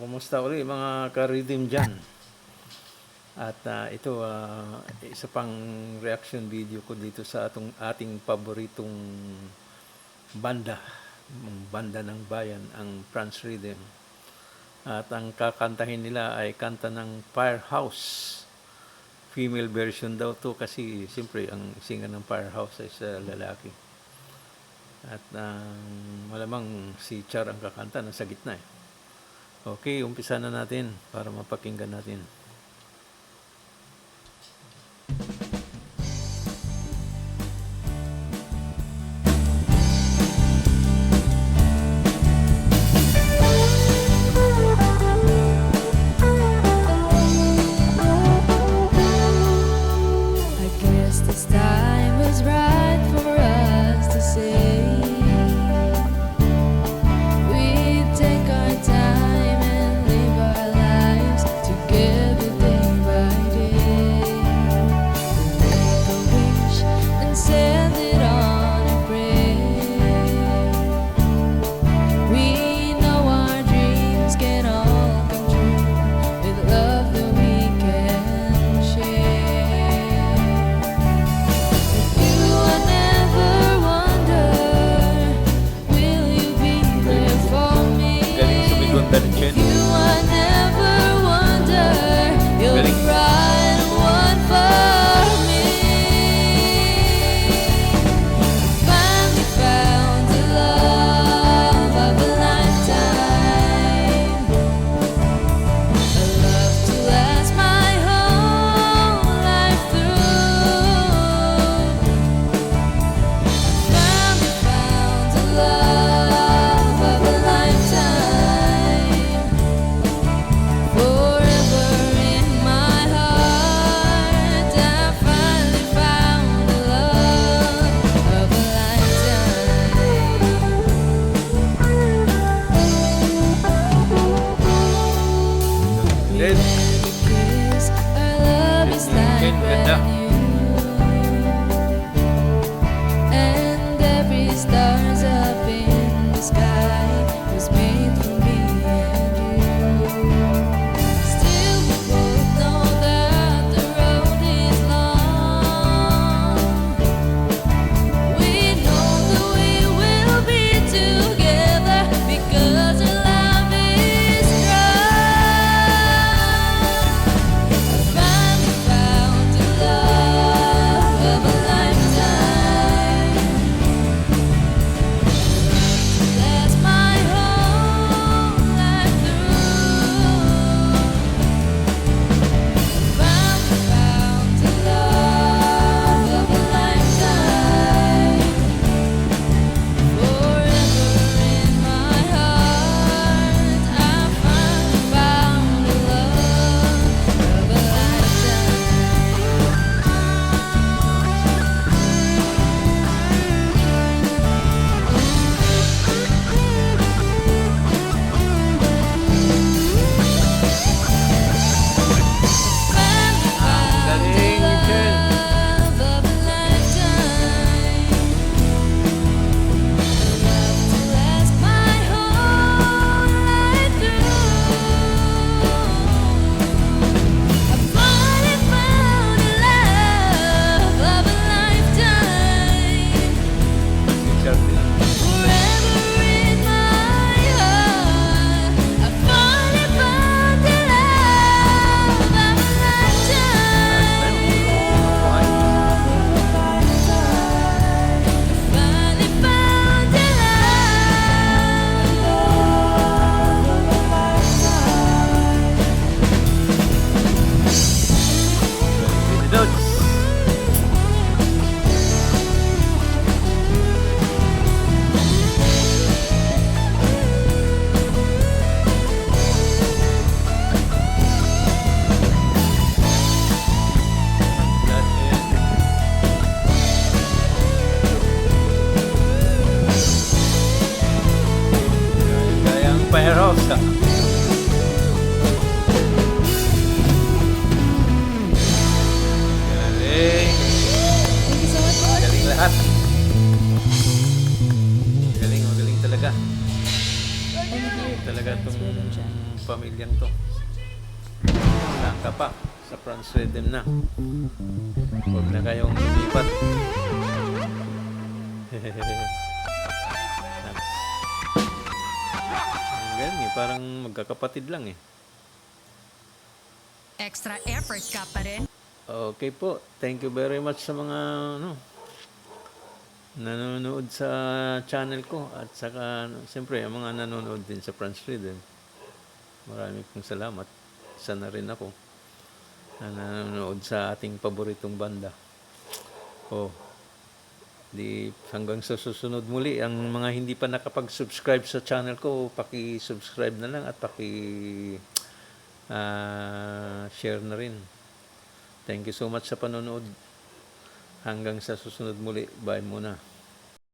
Kumusta uli mga ka-redeem dyan? At ito, isa pang reaction video ko dito sa ating paboritong banda, banda ng bayan, ang Franz Rhythm. At ang kakantahin nila ay kanta ng Firehouse. Female version daw to kasi siyempre ang singer ng Firehouse ay sa lalaki. At malamang si Char ang kakanta, nasa gitna eh. Okay, umpisa na natin para mapakinggan natin. I guess this time was right for us to say we take our time and live our lives together day by day. Make a wish and send it on a prayer. We know our dreams can all come true with love that we can share. If you would never wonder, will you be there for me? Galing sumigon na rin siya. You would never wonder, you're the Galing. right one for me. Finally found the love of a lifetime, a love to last my whole life through. Finally found the love of a lifetime, forever in my heart. I finally found the love of a lifetime. Yes. Because our love is like Ganda. brand new, and every star's up in the sky was made for me and you. Still we both know that the road is long. We know that we will be together because our love is strong. Finally found the love of a lifetime, last my whole life through. Finally found the love of a lifetime, forever in my heart. I finally found the love of a Galing, Michelle. Si Char din. Forever in my heart, I finally found the love of a lifetime. Finally found the love of a lifetime. Lods. Kaya ang Firehouse ka. Galing. Thank you so much, Lord. Galing lahat. Galing, magaling talaga. Lord, And here in Talaga France itong Rhythm Jam. pamilyang to. Saan ka pa? Sa France Rhythm na. Huwag na kayong lumipat. That's... Ang galing eh. Parang magkakapatid lang eh. Extra effort ka pa rin. Okay po. Thank you very much sa mga nanonood sa channel ko. At saka, siyempre, ang mga nanonood din sa France Rhythm. Maraming pong salamat. Isa na rin ako na nanonood sa ating paboritong banda. Di hanggang sa susunod muli. Ang mga hindi pa nakapag-subscribe sa channel ko, paki-subscribe na lang at share na rin. Thank you so much sa panonood. Hanggang sa susunod muli. Bye muna.